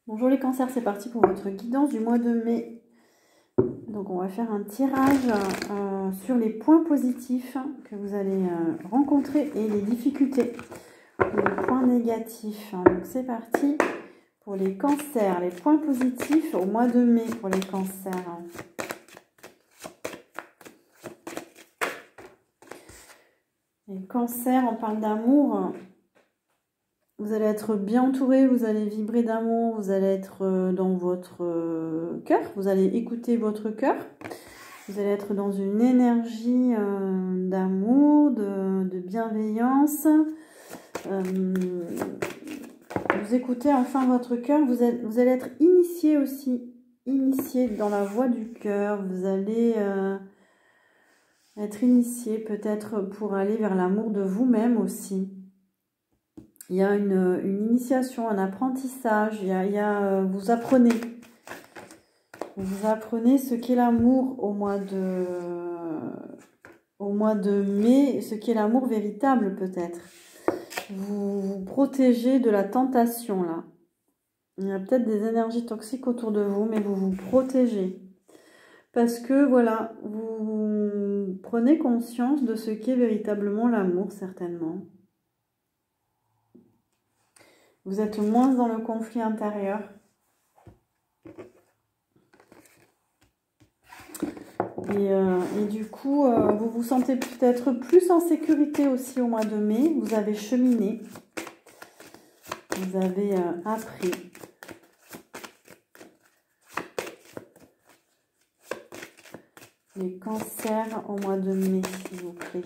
Bonjour les cancers, c'est parti pour votre guidance du mois de mai. Donc on va faire un tirage sur les points positifs que vous allez rencontrer et les difficultés, les points négatifs. Donc c'est parti pour les cancers, les points positifs au mois de mai pour les cancers. Les cancers, on parle d'amour. Vous allez être bien entouré, vous allez vibrer d'amour, vous allez être dans votre cœur, vous allez écouter votre cœur. Vous allez être dans une énergie d'amour, de bienveillance. Vous écoutez enfin votre cœur. Vous allez être initié aussi, initié dans la voie du cœur. Vous allez être initié peut-être pour aller vers l'amour de vous-même aussi. Il y a une initiation, un apprentissage. Vous apprenez. Vous apprenez ce qu'est l'amour au mois de mai, ce qu'est l'amour véritable peut-être. Vous vous protégez de la tentation là. Il y a peut-être des énergies toxiques autour de vous, mais vous vous protégez. Parce que voilà, vous prenez conscience de ce qu'est véritablement l'amour certainement. Vous êtes moins dans le conflit intérieur. Et du coup, vous vous sentez peut-être plus en sécurité aussi au mois de mai. Vous avez cheminé. Vous avez appris. Les cancers au mois de mai, s'il vous plaît.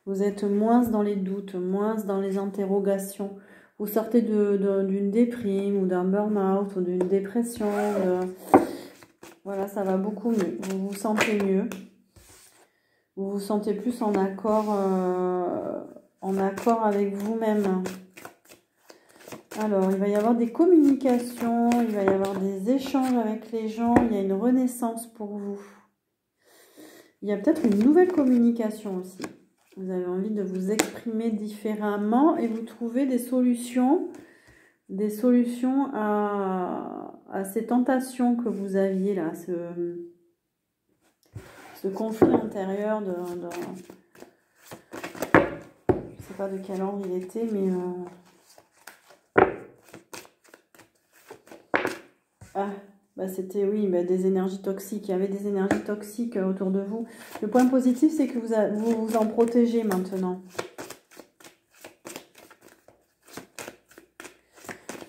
Vous êtes moins dans les doutes, moins dans les interrogations. Vous sortez d'une déprime ou d'un burn-out ou d'une dépression. Voilà, ça va beaucoup mieux. Vous vous sentez mieux. Vous vous sentez plus en accord avec vous-même. Alors, il va y avoir des communications, il va y avoir des échanges avec les gens. Il y a une renaissance pour vous. Il y a peut-être une nouvelle communication aussi. Vous avez envie de vous exprimer différemment et vous trouvez des solutions à ces tentations que vous aviez là, ce conflit intérieur je ne sais pas de quel ordre il était, mais c'était oui, des énergies toxiques. Il y avait des énergies toxiques autour de vous. Le point positif, c'est que vous vous en protégez maintenant.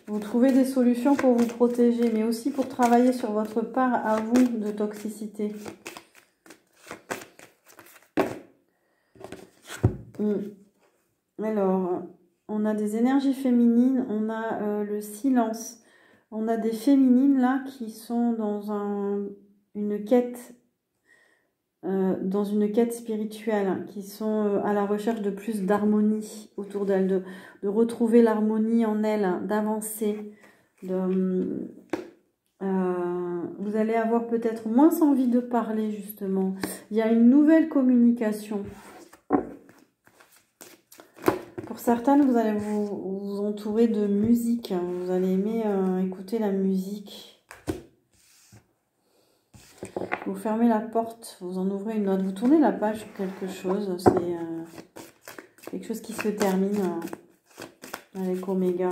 Vous trouvez des solutions pour vous protéger, mais aussi pour travailler sur votre part à vous de toxicité. Alors, on a des énergies féminines, on a le silence. On a des féminines là qui sont dans une quête spirituelle, qui sont à la recherche de plus d'harmonie autour d'elles, de retrouver l'harmonie en elles, d'avancer. Vous allez avoir peut-être moins envie de parler justement. Il y a une nouvelle communication. Pour certaines, vous allez vous entourer de musique. Vous allez aimer écouter la musique. Vous fermez la porte, vous en ouvrez une autre. Vous tournez la page sur quelque chose. C'est quelque chose qui se termine avec Oméga.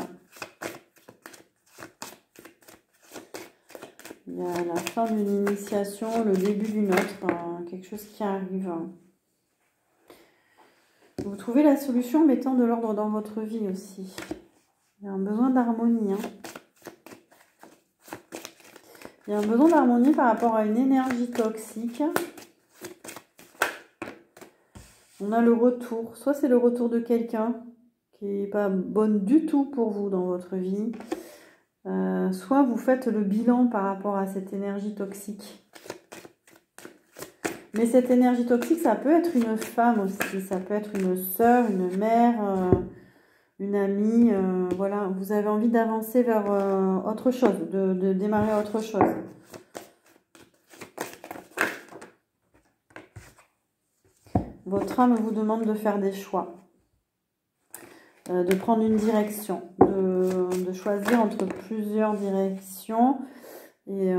Il y a la fin d'une initiation, le début d'une autre. Quelque chose qui arrive. Vous trouvez la solution en mettant de l'ordre dans votre vie aussi. Il y a un besoin d'harmonie. Il y a un besoin d'harmonie par rapport à une énergie toxique. On a le retour. Soit c'est le retour de quelqu'un qui n'est pas bonne du tout pour vous dans votre vie. Soit vous faites le bilan par rapport à cette énergie toxique. Mais cette énergie toxique, ça peut être une femme aussi. Ça peut être une sœur, une mère, une amie. Voilà, vous avez envie d'avancer vers autre chose, de démarrer autre chose. Votre âme vous demande de faire des choix. de prendre une direction, de choisir entre plusieurs directions. Et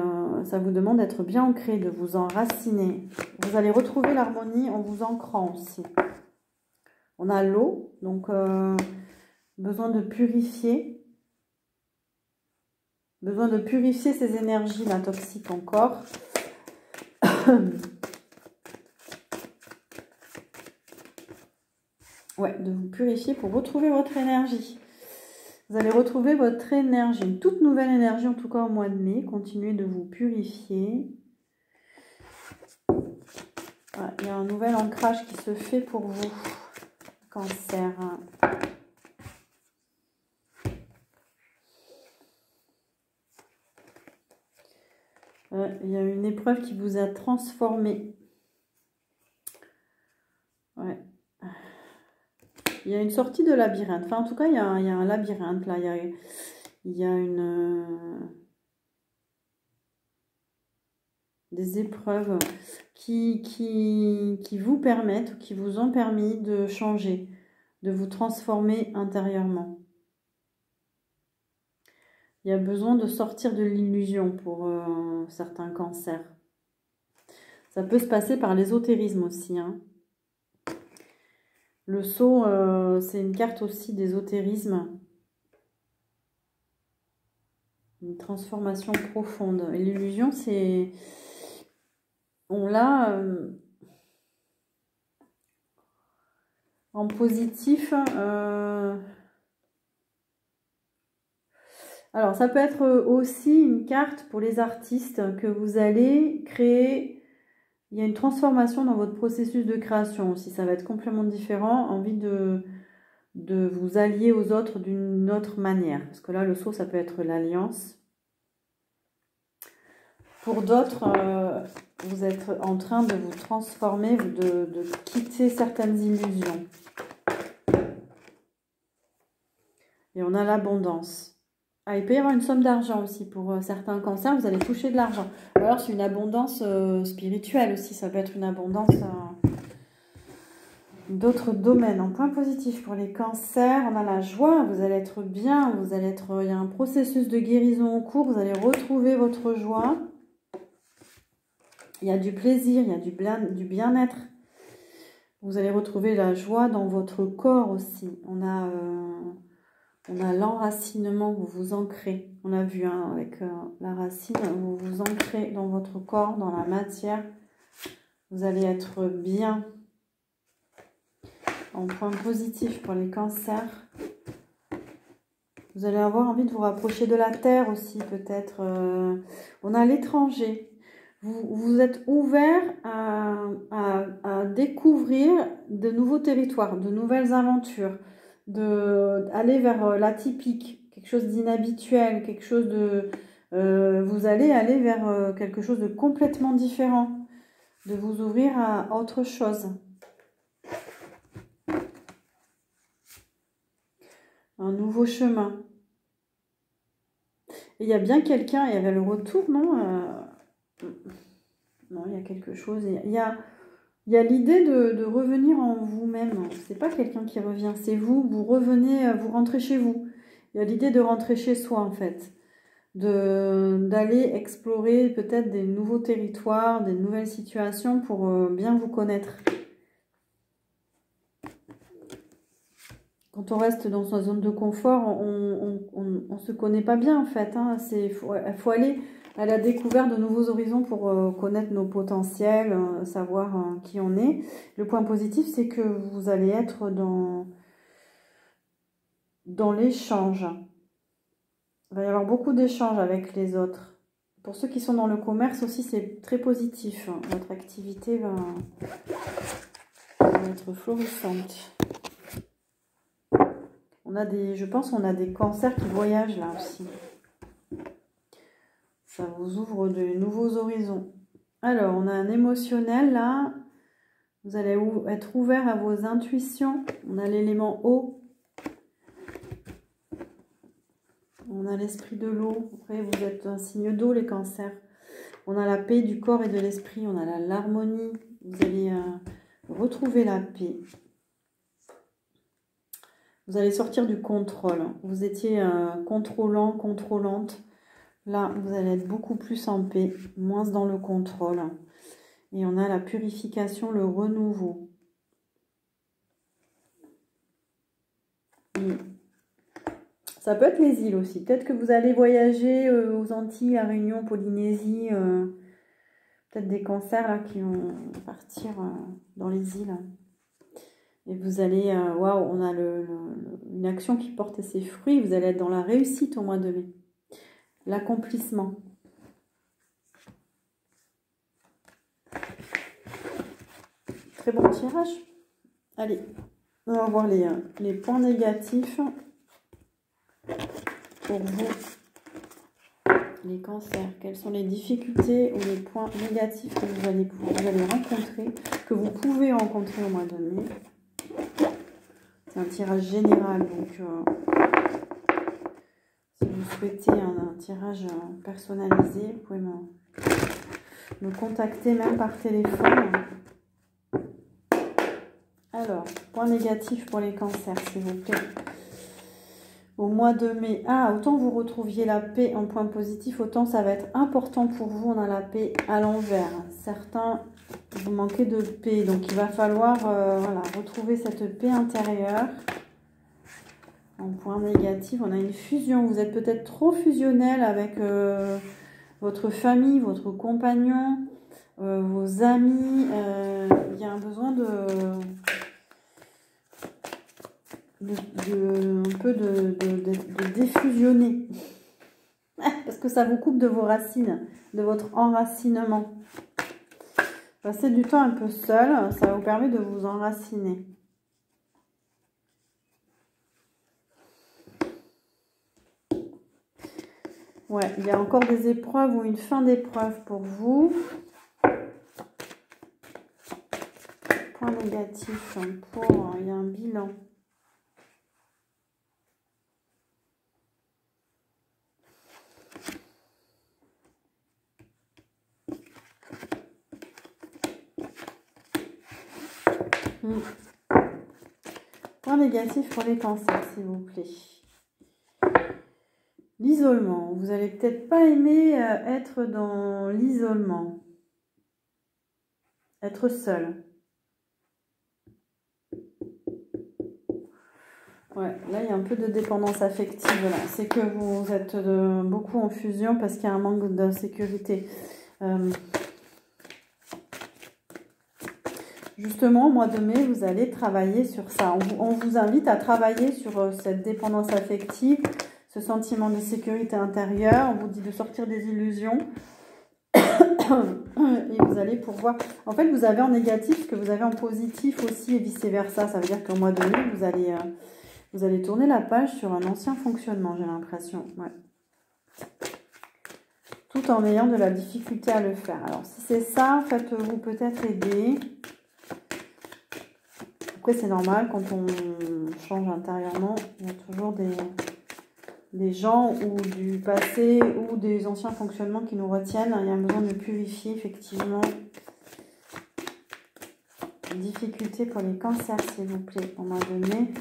ça vous demande d'être bien ancré, de vous enraciner. Vous allez retrouver l'harmonie en vous ancrant aussi. On a l'eau, donc besoin de purifier. Besoin de purifier ces énergies-là toxiques encore. Ouais, de vous purifier pour retrouver votre énergie. Vous allez retrouver votre énergie, une toute nouvelle énergie, en tout cas au mois de mai. Continuez de vous purifier. Voilà, il y a un nouvel ancrage qui se fait pour vous, Cancer. Il y a une épreuve qui vous a transformé. Ouais. Il y a une sortie de labyrinthe. Enfin, en tout cas, il y a un labyrinthe là. Il y a des épreuves qui vous permettent, qui vous ont permis de changer, de vous transformer intérieurement. Il y a besoin de sortir de l'illusion pour certains cancers. Ça peut se passer par l'ésotérisme aussi, hein. Le sceau, c'est une carte aussi d'ésotérisme. Une transformation profonde. Et l'illusion, c'est... On l'a en positif. Alors, ça peut être aussi une carte pour les artistes que vous allez créer. Il y a une transformation dans votre processus de création aussi. Ça va être complètement différent. Envie de vous allier aux autres d'une autre manière. Parce que là, le sceau, ça peut être l'alliance. Pour d'autres, vous êtes en train de vous transformer, de quitter certaines illusions. Et on a l'abondance. Ah, il peut y avoir une somme d'argent aussi pour certains cancers. Vous allez toucher de l'argent. Ou alors, c'est une abondance spirituelle aussi. Ça peut être une abondance d'autres domaines. En point positif pour les cancers, on a la joie. Vous allez être bien. Vous allez être... Il y a un processus de guérison en cours. Vous allez retrouver votre joie. Il y a du plaisir, il y a du bien-être. Vous allez retrouver la joie dans votre corps aussi. On a l'enracinement, vous vous ancrez. On a vu hein, avec la racine, vous vous ancrez dans votre corps, dans la matière. Vous allez être bien. En point positif pour les cancers. Vous allez avoir envie de vous rapprocher de la terre aussi peut-être. On a l'étranger. Vous êtes ouvert à découvrir de nouveaux territoires, de nouvelles aventures, d'aller vers l'atypique, quelque chose d'inhabituel, quelque chose de... vous allez aller vers quelque chose de complètement différent, de vous ouvrir à autre chose. Un nouveau chemin. Et il y a bien quelqu'un, il y avait le retour, non non, il y a quelque chose. Il y a l'idée de revenir en vous-même. C'est pas quelqu'un qui revient, c'est vous. Vous revenez, vous rentrez chez vous. Il y a l'idée de rentrer chez soi, en fait. D'aller explorer peut-être des nouveaux territoires, des nouvelles situations pour bien vous connaître. Quand on reste dans sa zone de confort, on se connaît pas bien, en fait. Hein. Faut aller à la découverte de nouveaux horizons pour connaître nos potentiels, savoir qui on est. Le point positif, c'est que vous allez être dans l'échange. Il va y avoir beaucoup d'échanges avec les autres. Pour ceux qui sont dans le commerce aussi, c'est très positif. Votre activité va être florissante. Je pense qu'on a des cancers qui voyagent là aussi. Ça vous ouvre de nouveaux horizons. Alors, on a un émotionnel là. Vous allez être ouvert à vos intuitions. On a l'élément eau. On a l'esprit de l'eau. Après, vous êtes un signe d'eau, les cancers. On a la paix du corps et de l'esprit. On a l'harmonie. Vous allez retrouver la paix. Vous allez sortir du contrôle. Vous étiez contrôlant, contrôlante. Là, vous allez être beaucoup plus en paix, moins dans le contrôle. Et on a la purification, le renouveau. Et ça peut être les îles aussi. Peut-être que vous allez voyager aux Antilles, à Réunion, Polynésie. Peut-être des cancers là, qui vont partir dans les îles. Et vous allez... Waouh, on a une action qui porte ses fruits. Vous allez être dans la réussite au mois de mai. L'accomplissement. Très bon tirage. Allez, on va voir les points négatifs pour vous, les cancers. Quelles sont les difficultés ou les points négatifs que vous allez rencontrer, que vous pouvez rencontrer au mois de mai. C'est un tirage général, donc si vous souhaitez un tirage personnalisé, vous pouvez me contacter même par téléphone. Alors, point négatif pour les cancers, s'il vous plaît. Au mois de mai, autant vous retrouviez la paix en point positif, autant ça va être important pour vous. On a la paix à l'envers. Certains, vous manquez de paix, donc il va falloir voilà, retrouver cette paix intérieure. En point négatif, on a une fusion. Vous êtes peut-être trop fusionnel avec votre famille, votre compagnon, vos amis. Il y a un besoin un peu de défusionner. Parce que ça vous coupe de vos racines, de votre enracinement. Passez du temps un peu seul, ça vous permet de vous enraciner. Ouais, il y a encore des épreuves ou une fin d'épreuve pour vous. Point négatif pour... il y a un bilan. Point négatif pour les cancers, s'il vous plaît. L'isolement. Vous n'allez peut-être pas aimer être dans l'isolement. Être seul. Ouais, là, il y a un peu de dépendance affective. Là. C'est que vous êtes beaucoup en fusion parce qu'il y a un manque de sécurité. Justement, au mois de mai, vous allez travailler sur ça. On vous invite à travailler sur cette dépendance affective, ce sentiment de sécurité intérieure. On vous dit de sortir des illusions. Et vous allez pouvoir... En fait, vous avez en négatif ce que vous avez en positif aussi et vice-versa. Ça veut dire qu'au mois de mai, vous allez tourner la page sur un ancien fonctionnement, j'ai l'impression. Ouais. Tout en ayant de la difficulté à le faire. Alors, si c'est ça, faites-vous peut-être aider. Après, c'est normal, quand on change intérieurement, il y a toujours des gens ou du passé ou des anciens fonctionnements qui nous retiennent. Il y a besoin de purifier, effectivement. Difficulté pour les cancers, s'il vous plaît, au mois de mai.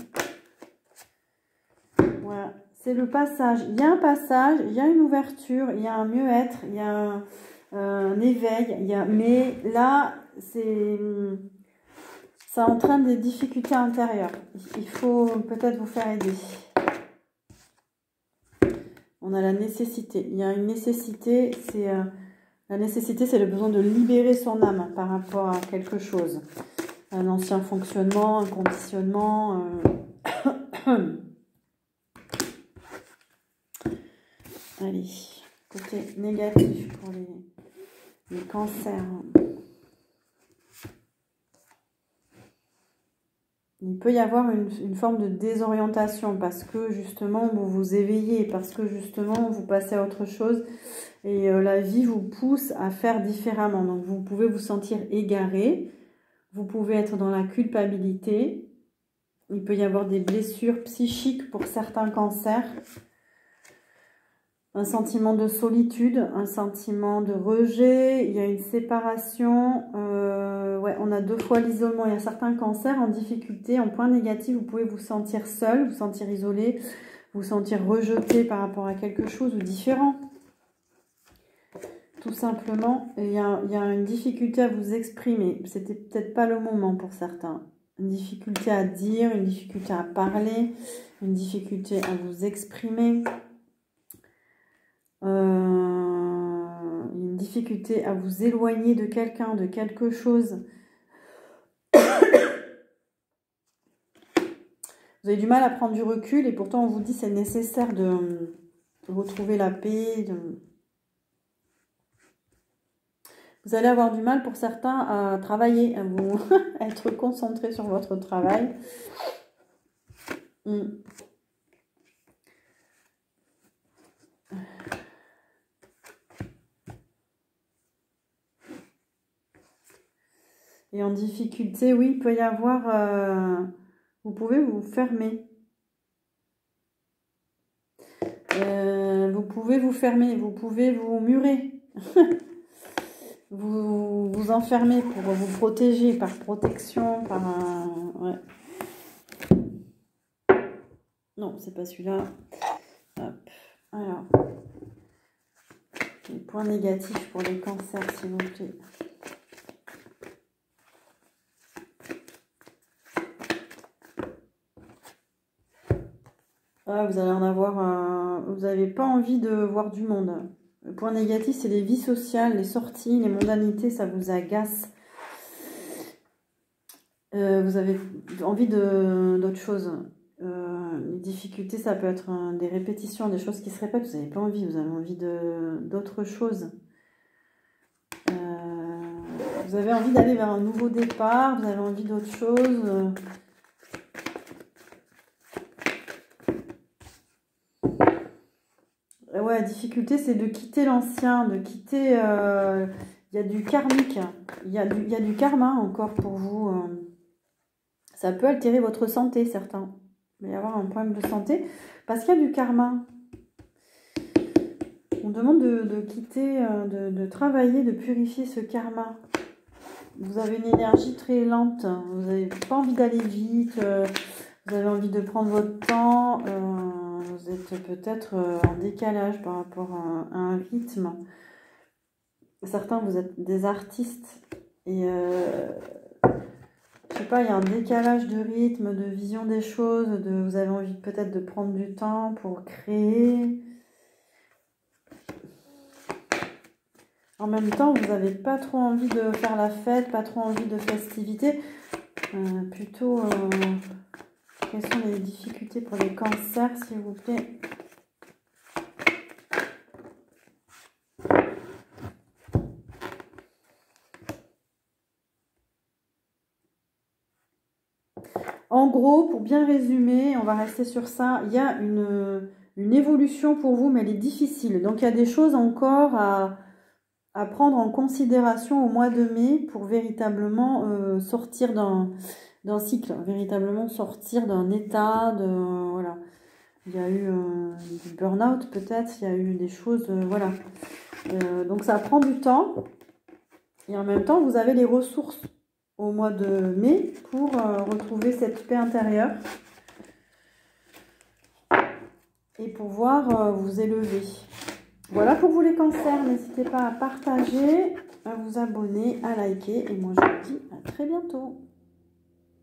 Voilà, c'est le passage. Il y a un passage, il y a une ouverture, il y a un mieux-être, il y a un éveil. Mais là, ça entraîne des difficultés intérieures. Il faut peut-être vous faire aider. On a la nécessité. Il y a une nécessité. La nécessité, c'est le besoin de libérer son âme par rapport à quelque chose. Un ancien fonctionnement, un conditionnement. Allez, côté négatif pour les cancers. Il peut y avoir une forme de désorientation parce que justement vous vous éveillez, parce que justement vous passez à autre chose et la vie vous pousse à faire différemment. Donc vous pouvez vous sentir égaré, vous pouvez être dans la culpabilité, il peut y avoir des blessures psychiques pour certains cancers. un sentiment de solitude, un sentiment de rejet, il y a une séparation, ouais, on a 2 fois l'isolement. Il y a certains cancers en difficulté, en point négatif, vous pouvez vous sentir seul, vous sentir isolé, vous sentir rejeté par rapport à quelque chose ou différent. Tout simplement, il y a une difficulté à vous exprimer. C'était peut-être pas le moment pour certains. Une difficulté à dire, une difficulté à parler, une difficulté à vous exprimer. Une difficulté à vous éloigner de quelqu'un, de quelque chose. Vous avez du mal à prendre du recul et pourtant on vous dit c'est nécessaire de retrouver la paix. Vous allez avoir du mal pour certains à travailler, à vous à être concentré sur votre travail. Et en difficulté, oui, il peut y avoir... vous pouvez vous fermer. Vous pouvez vous fermer, vous pouvez vous murer. vous vous enfermer pour vous protéger, par protection, par un... Ouais. Non, c'est pas celui-là. Hop. Alors. Les points négatifs pour les cancers, s'il vous plaît. Ah, vous allez en avoir... vous n'avez pas envie de voir du monde. Le point négatif, c'est les vies sociales, les sorties, les mondanités, ça vous agace. Vous avez envie d'autre chose. Les difficultés, ça peut être des répétitions, des choses qui se répètent. Vous n'avez pas envie, vous avez envie d'autre chose. Vous avez envie d'aller vers un nouveau départ, vous avez envie d'autre chose. Ouais, la difficulté, c'est de quitter l'ancien, de quitter... il y a du karmique, il y a du karma encore pour vous. Ça peut altérer votre santé, certains. Il va y avoir un problème de santé parce qu'il y a du karma. On demande de quitter, de travailler, de purifier ce karma. Vous avez une énergie très lente, vous n'avez pas envie d'aller vite, vous avez envie de prendre votre temps, vous êtes peut-être en décalage par rapport à un rythme. Certains, vous êtes des artistes et je sais pas, il y a un décalage de rythme, de vision des choses, vous avez envie peut-être de prendre du temps pour créer. En même temps, vous n'avez pas trop envie de faire la fête, pas trop envie de festivité. Plutôt, quelles sont les difficultés pour les cancers, s'il vous plaît? En gros, pour bien résumer, on va rester sur ça. Il y a une évolution pour vous, mais elle est difficile. Donc, il y a des choses encore à prendre en considération au mois de mai pour véritablement sortir d'un cycle, véritablement sortir d'un état de... Voilà. Il y a eu du burn-out peut-être, il y a eu des choses... voilà. Donc, ça prend du temps. Et en même temps, vous avez les ressources au mois de mai pour retrouver cette paix intérieure et pouvoir vous élever. Voilà pour vous les cancers, n'hésitez pas à partager, à vous abonner, à liker et moi je vous dis à très bientôt.